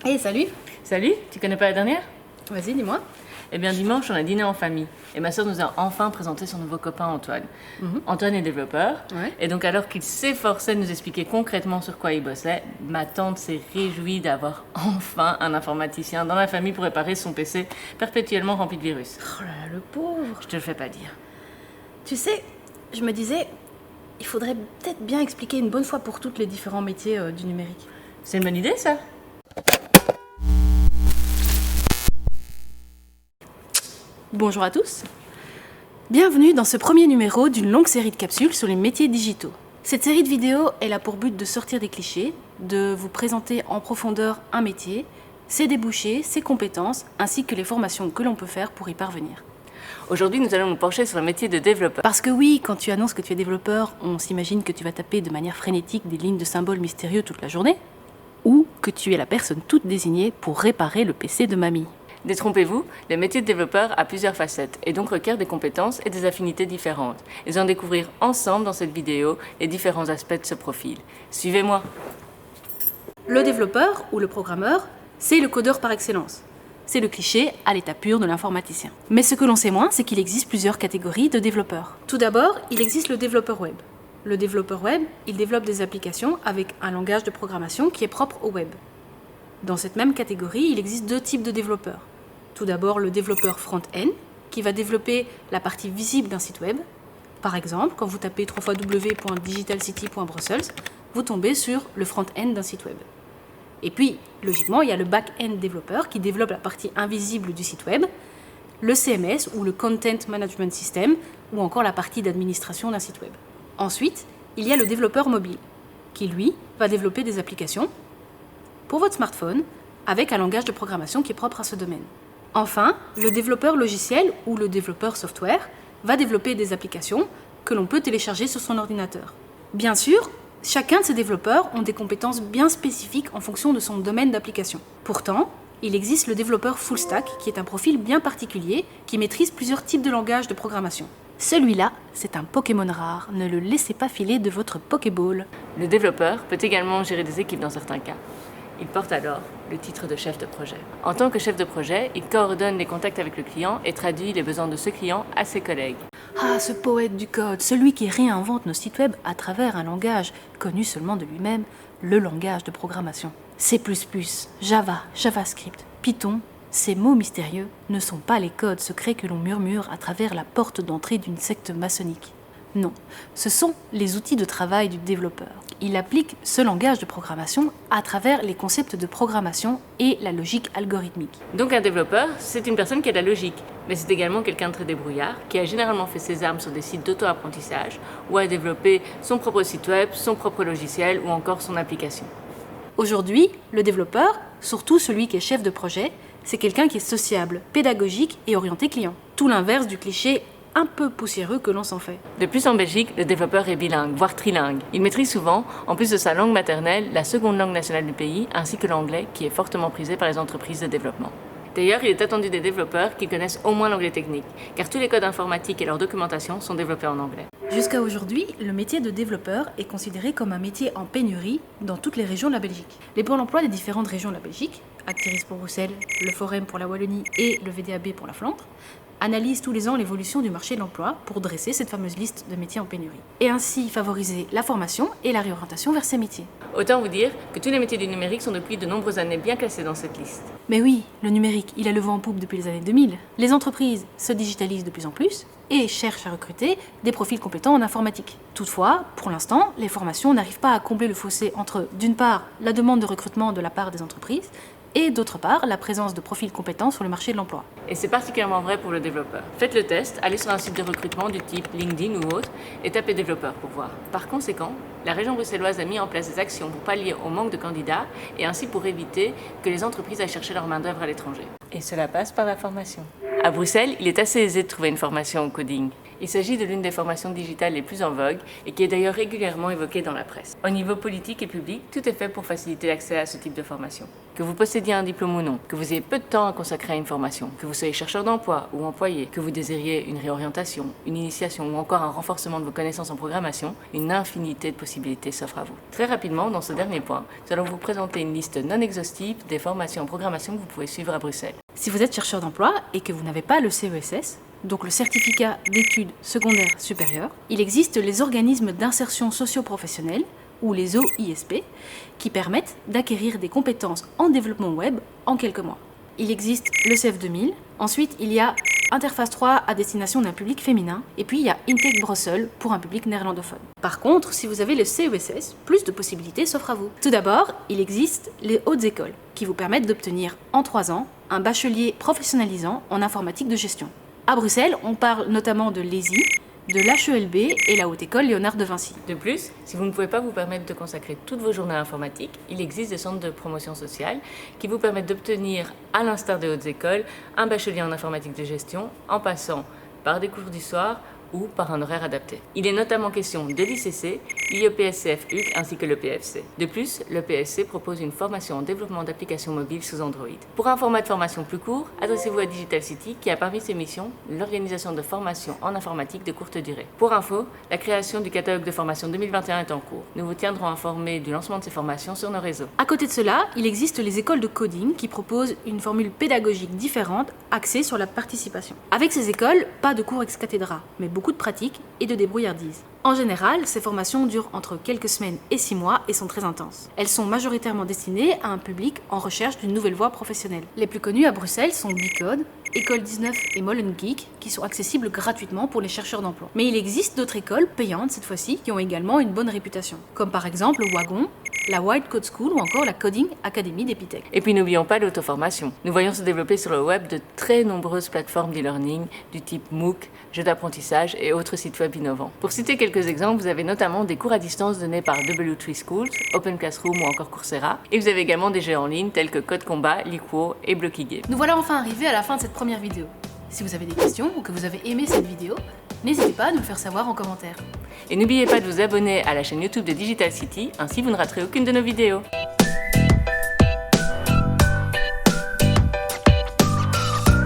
Hey, salut. Salut, tu connais pas la dernière? Vas-y, dis-moi. Eh bien dimanche, on a dîné en famille et ma soeur nous a enfin présenté son nouveau copain Antoine. Antoine est développeur Ouais. et donc alors qu'il s'efforçait de nous expliquer concrètement sur quoi il bossait, ma tante s'est réjouie d'avoir enfin un informaticien dans la famille pour réparer son PC perpétuellement rempli de virus. Oh là là, le pauvre. Je te le fais pas dire. Tu sais, je me disais, il faudrait peut-être bien expliquer une bonne fois pour toutes les différents métiers du numérique. C'est une bonne idée ça? Bonjour à tous. Bienvenue dans ce premier numéro d'une longue série de capsules sur les métiers digitaux. Cette série de vidéos, elle a pour but de sortir des clichés, de vous présenter en profondeur un métier, ses débouchés, ses compétences, ainsi que les formations que l'on peut faire pour y parvenir. Aujourd'hui, nous allons nous pencher sur le métier de développeur. Parce que oui, quand tu annonces que tu es développeur, on s'imagine que tu vas taper de manière frénétique des lignes de symboles mystérieux toute la journée, ou que tu es la personne toute désignée pour réparer le PC de mamie. Détrompez-vous, le métier de développeur a plusieurs facettes et donc requiert des compétences et des affinités différentes. Et nous allons découvrir ensemble dans cette vidéo les différents aspects de ce profil. Suivez-moi. Le développeur ou le programmeur, c'est le codeur par excellence. C'est le cliché à l'état pur de l'informaticien. Mais ce que l'on sait moins, c'est qu'il existe plusieurs catégories de développeurs. Tout d'abord, il existe le développeur web. Le développeur web, il développe des applications avec un langage de programmation qui est propre au web. Dans cette même catégorie, il existe deux types de développeurs. Tout d'abord, le développeur front-end, qui va développer la partie visible d'un site web. Par exemple, quand vous tapez www.digitalcity.brussels, vous tombez sur le front-end d'un site web. Et puis, logiquement, il y a le back-end développeur qui développe la partie invisible du site web, le CMS ou le Content Management System, ou encore la partie d'administration d'un site web. Ensuite, il y a le développeur mobile, qui lui va développer des applications pour votre smartphone avec un langage de programmation qui est propre à ce domaine. Enfin, le développeur logiciel ou le développeur software va développer des applications que l'on peut télécharger sur son ordinateur. Bien sûr, chacun de ces développeurs ont des compétences bien spécifiques en fonction de son domaine d'application. Pourtant, il existe le développeur full stack qui est un profil bien particulier qui maîtrise plusieurs types de langages de programmation. Celui-là, c'est un Pokémon rare, ne le laissez pas filer de votre Pokéball. Le développeur peut également gérer des équipes dans certains cas. Il porte alors le titre de chef de projet. En tant que chef de projet, il coordonne les contacts avec le client et traduit les besoins de ce client à ses collègues. Ah, ce poète du code, celui qui réinvente nos sites web à travers un langage connu seulement de lui-même, le langage de programmation. C++, Java, JavaScript, Python, ces mots mystérieux ne sont pas les codes secrets que l'on murmure à travers la porte d'entrée d'une secte maçonnique. Non, ce sont les outils de travail du développeur. Il applique ce langage de programmation à travers les concepts de programmation et la logique algorithmique. Donc un développeur, c'est une personne qui a de la logique, mais c'est également quelqu'un de très débrouillard, qui a généralement fait ses armes sur des sites d'auto-apprentissage, ou a développé son propre site web, son propre logiciel ou encore son application. Aujourd'hui, le développeur, surtout celui qui est chef de projet, c'est quelqu'un qui est sociable, pédagogique et orienté client. Tout l'inverse du cliché un peu poussiéreux que l'on s'en fait. De plus, en Belgique, le développeur est bilingue, voire trilingue. Il maîtrise souvent, en plus de sa langue maternelle, la seconde langue nationale du pays, ainsi que l'anglais, qui est fortement prisé par les entreprises de développement. D'ailleurs, il est attendu des développeurs qui connaissent au moins l'anglais technique, car tous les codes informatiques et leur documentation sont développés en anglais. Jusqu'à aujourd'hui, le métier de développeur est considéré comme un métier en pénurie dans toutes les régions de la Belgique. Les pôles emploi des différentes régions de la Belgique, Actiris pour Bruxelles, le Forum pour la Wallonie et le VDAB pour la Flandre, analyse tous les ans l'évolution du marché de l'emploi pour dresser cette fameuse liste de métiers en pénurie. Et ainsi favoriser la formation et la réorientation vers ces métiers. Autant vous dire que tous les métiers du numérique sont depuis de nombreuses années bien classés dans cette liste. Mais oui, le numérique, il a le vent en poupe depuis les années 2000. Les entreprises se digitalisent de plus en plus et cherchent à recruter des profils compétents en informatique. Toutefois, pour l'instant, les formations n'arrivent pas à combler le fossé entre, d'une part, la demande de recrutement de la part des entreprises et d'autre part, la présence de profils compétents sur le marché de l'emploi. Et c'est particulièrement vrai pour le développeur. Faites le test, allez sur un site de recrutement du type LinkedIn ou autre et tapez développeur pour voir. Par conséquent, la région bruxelloise a mis en place des actions pour pallier au manque de candidats et ainsi pour éviter que les entreprises aillent chercher leur main-d'œuvre à l'étranger. Et cela passe par la formation. À Bruxelles, il est assez aisé de trouver une formation au coding. Il s'agit de l'une des formations digitales les plus en vogue et qui est d'ailleurs régulièrement évoquée dans la presse. Au niveau politique et public, tout est fait pour faciliter l'accès à ce type de formation. Que vous possédiez un diplôme ou non, que vous ayez peu de temps à consacrer à une formation, que vous soyez chercheur d'emploi ou employé, que vous désiriez une réorientation, une initiation ou encore un renforcement de vos connaissances en programmation, une infinité de possibilités s'offrent à vous. Très rapidement, dans ce dernier point, nous allons vous présenter une liste non exhaustive des formations en programmation que vous pouvez suivre à Bruxelles. Si vous êtes chercheur d'emploi et que vous n'avez pas le CESS, donc le certificat d'études secondaires supérieures, il existe les organismes d'insertion socio-professionnelle, ou les OISP, qui permettent d'acquérir des compétences en développement web en quelques mois. Il existe le CEF 2000, ensuite il y a Interface 3 à destination d'un public féminin, et puis il y a Intech Brussels pour un public néerlandophone. Par contre, si vous avez le CESS, plus de possibilités s'offrent à vous. Tout d'abord, il existe les hautes écoles, qui vous permettent d'obtenir en 3 ans un bachelier professionnalisant en informatique de gestion. À Bruxelles, on parle notamment de l'ESI, de l'HELB et la Haute École Léonard de Vinci. De plus, si vous ne pouvez pas vous permettre de consacrer toutes vos journées à l'informatique, il existe des centres de promotion sociale qui vous permettent d'obtenir, à l'instar des hautes écoles, un bachelier en informatique de gestion en passant par des cours du soir ou par un horaire adapté. Il est notamment question de l'ICC, l'IEPSCF-UC ainsi que le PFC. De plus, le PFC propose une formation en développement d'applications mobiles sous Android. Pour un format de formation plus court, adressez-vous à Digital City qui a parmi ses missions l'organisation de formations en informatique de courte durée. Pour info, la création du catalogue de formation 2021 est en cours. Nous vous tiendrons informés du lancement de ces formations sur nos réseaux. À côté de cela, il existe les écoles de coding qui proposent une formule pédagogique différente axée sur la participation. Avec ces écoles, pas de cours ex cathedra, mais beaucoup de pratique et de débrouillardise. En général, ces formations durent entre quelques semaines et 6 mois et sont très intenses. Elles sont majoritairement destinées à un public en recherche d'une nouvelle voie professionnelle. Les plus connues à Bruxelles sont Bicode, École 19 et Molengeek, qui sont accessibles gratuitement pour les chercheurs d'emploi. Mais il existe d'autres écoles payantes cette fois-ci qui ont également une bonne réputation, comme par exemple Wagon, la White Code School ou encore la Coding Academy d'Epitech. Et puis n'oublions pas l'auto-formation. Nous voyons se développer sur le web de très nombreuses plateformes d'e-learning du type MOOC, jeux d'apprentissage et autres sites web innovants. Pour citer quelques exemples, vous avez notamment des cours à distance donnés par W3 Schools, Open Classroom ou encore Coursera. Et vous avez également des jeux en ligne tels que Code Combat, Liquo et Blocky Game. Nous voilà enfin arrivés à la fin de cette première vidéo. Si vous avez des questions ou que vous avez aimé cette vidéo, n'hésitez pas à nous le faire savoir en commentaire. Et n'oubliez pas de vous abonner à la chaîne YouTube de Digital City, ainsi vous ne raterez aucune de nos vidéos.